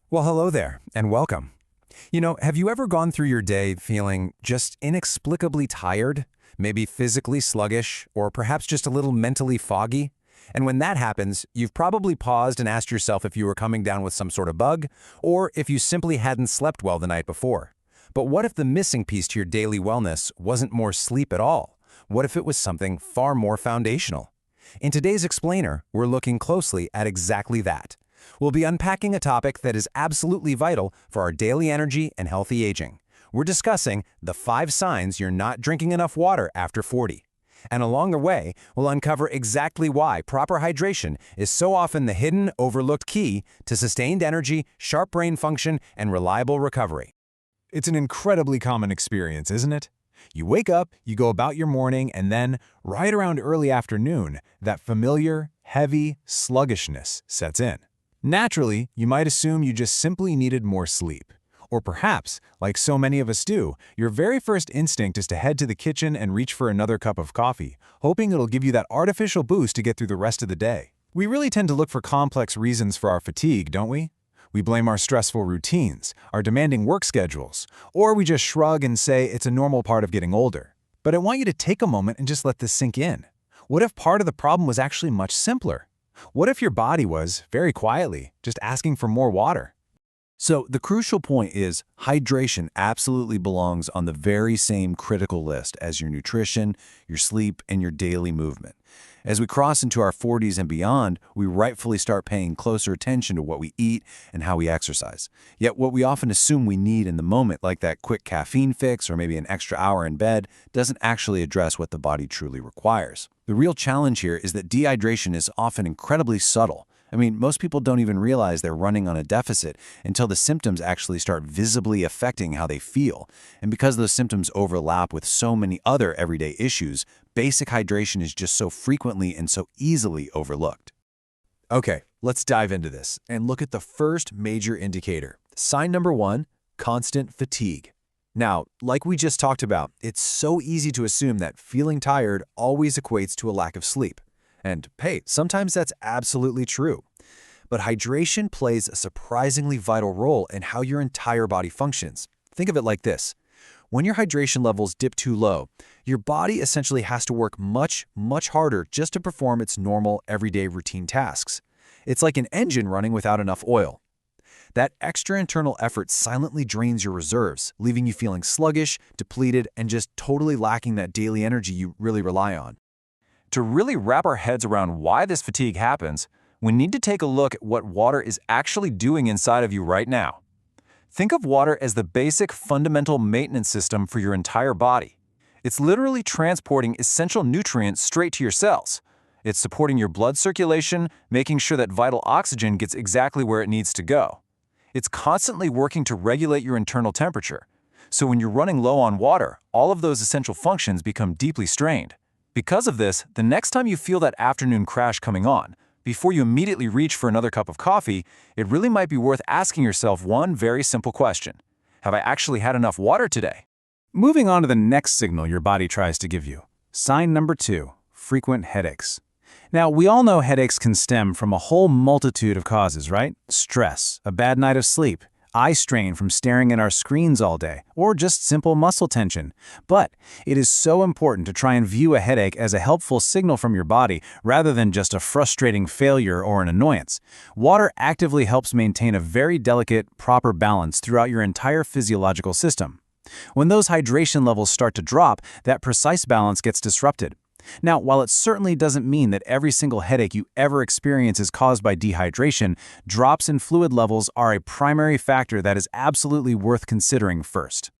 Well, hello there, and welcome. Have you ever gone through your day feeling just inexplicably tired, maybe physically sluggish, or perhaps just a little mentally foggy? And when that happens, you've probably paused and asked yourself if you were coming down with some sort of bug, or if you simply hadn't slept well the night before. But what if the missing piece to your daily wellness wasn't more sleep at all? What if it was something far more foundational? In today's Explainer, we're looking closely at exactly that. We'll be unpacking a topic that is absolutely vital for our daily energy and healthy aging. We're discussing the 5 signs you're not drinking enough water after 40. And along the way, we'll uncover exactly why proper hydration is so often the hidden, overlooked key to sustained energy, sharp brain function, and reliable recovery. It's an incredibly common experience, isn't it? You wake up, you go about your morning, and then, right around early afternoon, that familiar, heavy sluggishness sets in. Naturally, you might assume you just simply needed more sleep. Or perhaps, like so many of us do, your very first instinct is to head to the kitchen and reach for another cup of coffee, hoping it'll give you that artificial boost to get through the rest of the day. We really tend to look for complex reasons for our fatigue, don't we? We blame our stressful routines, our demanding work schedules, or we just shrug and say it's a normal part of getting older. But I want you to take a moment and just let this sink in. What if part of the problem was actually much simpler? What if your body was, very quietly, just asking for more water? So the crucial point is hydration absolutely belongs on the very same critical list as your nutrition, your sleep, and your daily movement. As we cross into our 40s and beyond, we rightfully start paying closer attention to what we eat and how we exercise. Yet what we often assume we need in the moment, like that quick caffeine fix or maybe an extra hour in bed, doesn't actually address what the body truly requires. The real challenge here is that dehydration is often incredibly subtle. Most people don't even realize they're running on a deficit until the symptoms actually start visibly affecting how they feel. And because those symptoms overlap with so many other everyday issues, basic hydration is just so frequently and so easily overlooked. Okay, let's dive into this and look at the first major indicator. Sign number 1, constant fatigue. Now, like we just talked about, it's so easy to assume that feeling tired always equates to a lack of sleep. And hey, sometimes that's absolutely true. But hydration plays a surprisingly vital role in how your entire body functions. Think of it like this. When your hydration levels dip too low, your body essentially has to work much harder just to perform its normal, everyday routine tasks. It's like an engine running without enough oil. That extra internal effort silently drains your reserves, leaving you feeling sluggish, depleted, and just totally lacking that daily energy you really rely on. To really wrap our heads around why this fatigue happens, we need to take a look at what water is actually doing inside of you right now. Think of water as the basic fundamental maintenance system for your entire body. It's literally transporting essential nutrients straight to your cells. It's supporting your blood circulation, making sure that vital oxygen gets exactly where it needs to go. It's constantly working to regulate your internal temperature. So when you're running low on water, all of those essential functions become deeply strained. Because of this, the next time you feel that afternoon crash coming on, before you immediately reach for another cup of coffee, it really might be worth asking yourself one very simple question. Have I actually had enough water today? Moving on to the next signal your body tries to give you. Sign number 2, frequent headaches. Now, we all know headaches can stem from a whole multitude of causes, right? Stress, a bad night of sleep, eye strain from staring at our screens all day, or just simple muscle tension. But it is so important to try and view a headache as a helpful signal from your body rather than just a frustrating failure or an annoyance. Water actively helps maintain a very delicate, proper balance throughout your entire physiological system. When those hydration levels start to drop, that precise balance gets disrupted. Now, while it certainly doesn't mean that every single headache you ever experience is caused by dehydration, drops in fluid levels are a primary factor that is absolutely worth considering first.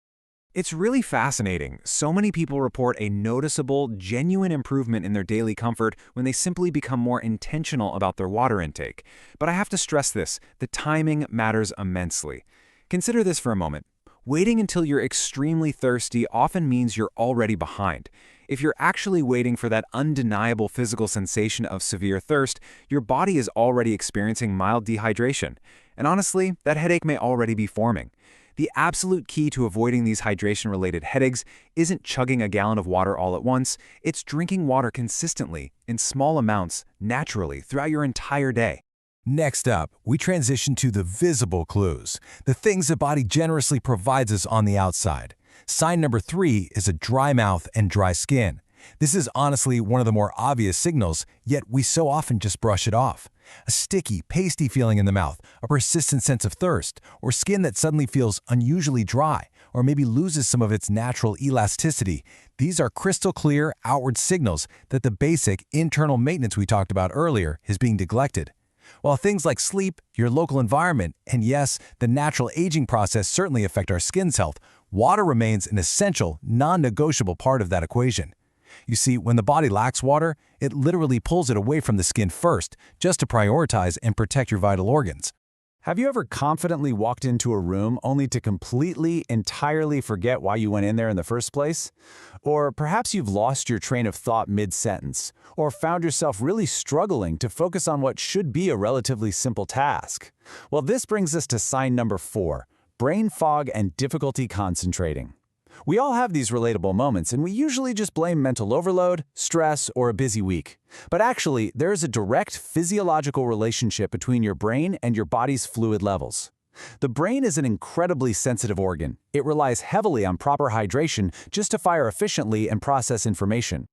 It's really fascinating. So many people report a noticeable, genuine improvement in their daily comfort when they simply become more intentional about their water intake. But I have to stress this, the timing matters immensely. Consider this for a moment. Waiting until you're extremely thirsty often means you're already behind. If you're actually waiting for that undeniable physical sensation of severe thirst, your body is already experiencing mild dehydration. And honestly, that headache may already be forming. The absolute key to avoiding these hydration-related headaches isn't chugging a gallon of water all at once, it's drinking water consistently, in small amounts, naturally, throughout your entire day. Next up, we transition to the visible clues, the things the body generously provides us on the outside. Sign number 3 is a dry mouth and dry skin. This is honestly one of the more obvious signals, yet we so often just brush it off. A sticky, pasty feeling in the mouth, a persistent sense of thirst, or skin that suddenly feels unusually dry, or maybe loses some of its natural elasticity. These are crystal clear outward signals that the basic internal maintenance we talked about earlier is being neglected. While things like sleep, your local environment, and yes, the natural aging process certainly affect our skin's health, water remains an essential, non-negotiable part of that equation. You see, when the body lacks water, it literally pulls it away from the skin first, just to prioritize and protect your vital organs. Have you ever confidently walked into a room only to completely, entirely forget why you went in there in the first place? Or perhaps you've lost your train of thought mid-sentence, or found yourself really struggling to focus on what should be a relatively simple task. Well, this brings us to sign number 4, brain fog and difficulty concentrating. We all have these relatable moments, and we usually just blame mental overload, stress, or a busy week. But actually, there is a direct physiological relationship between your brain and your body's fluid levels. The brain is an incredibly sensitive organ. It relies heavily on proper hydration just to fire efficiently and process information.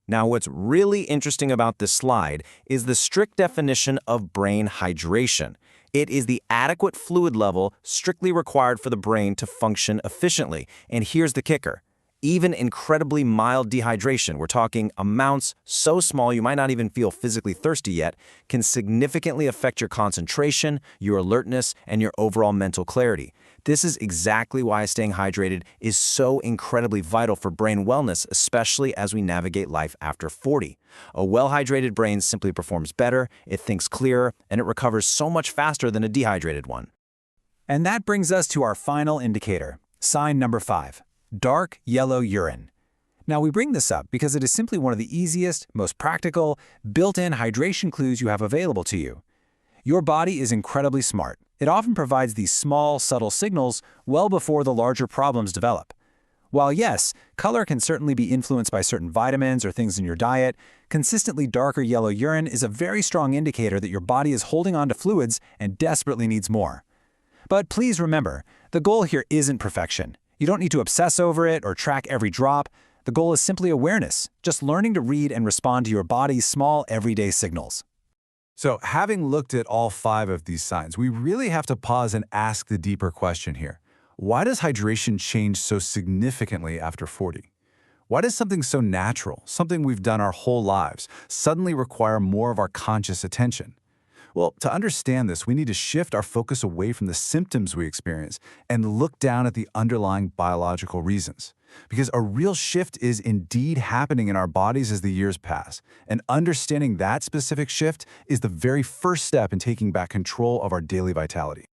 Now, what's really interesting about this slide is the strict definition of brain hydration. It is the adequate fluid level strictly required for the brain to function efficiently. And here's the kicker. Even incredibly mild dehydration, we're talking amounts so small you might not even feel physically thirsty yet, can significantly affect your concentration, your alertness, and your overall mental clarity. This is exactly why staying hydrated is so incredibly vital for brain wellness, especially as we navigate life after 40. A well-hydrated brain simply performs better, it thinks clearer, and it recovers so much faster than a dehydrated one. And that brings us to our final indicator, sign number 5. Dark yellow urine. Now, we bring this up because it is simply one of the easiest, most practical, built-in hydration clues you have available to you. Your body is incredibly smart. It often provides these small, subtle signals well before the larger problems develop. While yes, color can certainly be influenced by certain vitamins or things in your diet, consistently darker yellow urine is a very strong indicator that your body is holding on to fluids and desperately needs more. But please remember, the goal here isn't perfection. You don't need to obsess over it or track every drop. The goal is simply awareness, just learning to read and respond to your body's small, everyday signals. So, having looked at all 5 of these signs, we really have to pause and ask the deeper question here. Why does hydration change so significantly after 40? Why does something so natural, something we've done our whole lives, suddenly require more of our conscious attention? Well, to understand this, we need to shift our focus away from the symptoms we experience and look down at the underlying biological reasons. Because a real shift is indeed happening in our bodies as the years pass, and understanding that specific shift is the very first step in taking back control of our daily vitality.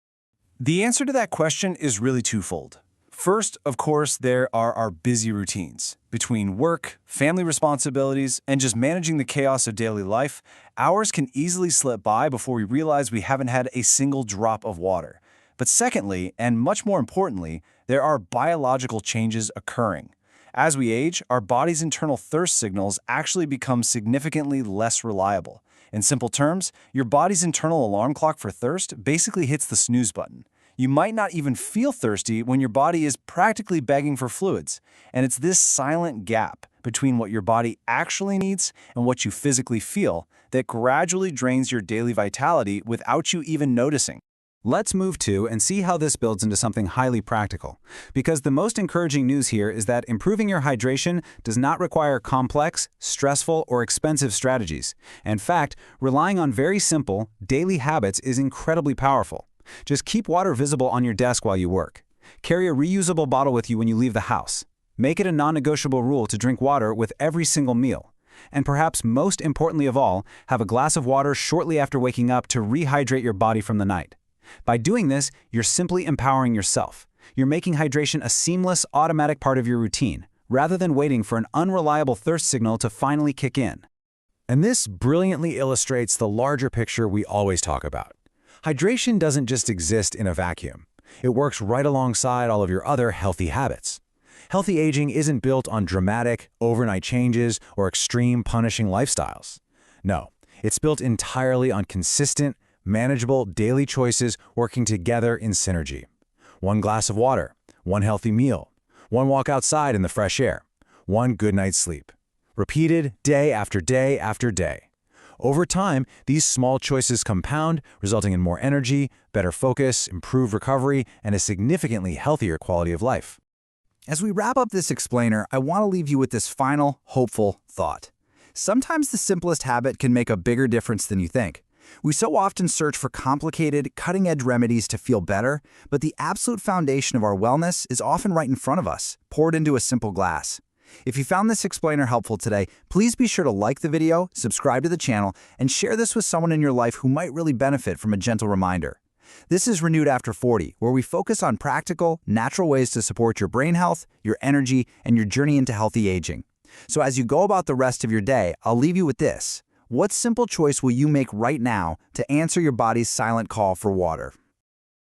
The answer to that question is really twofold. First, of course, there are our busy routines. Between work, family responsibilities, and just managing the chaos of daily life, hours can easily slip by before we realize we haven't had a single drop of water. But secondly, and much more importantly, there are biological changes occurring. As we age, our body's internal thirst signals actually become significantly less reliable. In simple terms, your body's internal alarm clock for thirst basically hits the snooze button. You might not even feel thirsty when your body is practically begging for fluids. And it's this silent gap between what your body actually needs and what you physically feel that gradually drains your daily vitality without you even noticing. Let's move to and see how this builds into something highly practical. Because the most encouraging news here is that improving your hydration does not require complex, stressful, or expensive strategies. In fact, relying on very simple, daily habits is incredibly powerful. Just keep water visible on your desk while you work. Carry a reusable bottle with you when you leave the house. Make it a non-negotiable rule to drink water with every single meal. And perhaps most importantly of all, have a glass of water shortly after waking up to rehydrate your body from the night. By doing this, you're simply empowering yourself. You're making hydration a seamless, automatic part of your routine, rather than waiting for an unreliable thirst signal to finally kick in. And this brilliantly illustrates the larger picture we always talk about. Hydration doesn't just exist in a vacuum. It works right alongside all of your other healthy habits. Healthy aging isn't built on dramatic, overnight changes or extreme punishing lifestyles. No, it's built entirely on consistent, Manageable daily choices working together in synergy. 1 glass of water, 1 healthy meal, 1 walk outside in the fresh air, 1 good night's sleep. Repeated day after day after day. Over time, these small choices compound, resulting in more energy, better focus, improved recovery, and a significantly healthier quality of life. As we wrap up this explainer, I want to leave you with this final, hopeful thought. Sometimes the simplest habit can make a bigger difference than you think. We so often search for complicated, cutting-edge remedies to feel better, but the absolute foundation of our wellness is often right in front of us, poured into a simple glass. If you found this explainer helpful today, please be sure to like the video, subscribe to the channel, and share this with someone in your life who might really benefit from a gentle reminder. This is Renewed After 40, where we focus on practical, natural ways to support your brain health, your energy, and your journey into healthy aging. So as you go about the rest of your day, I'll leave you with this. What simple choice will you make right now to answer your body's silent call for water?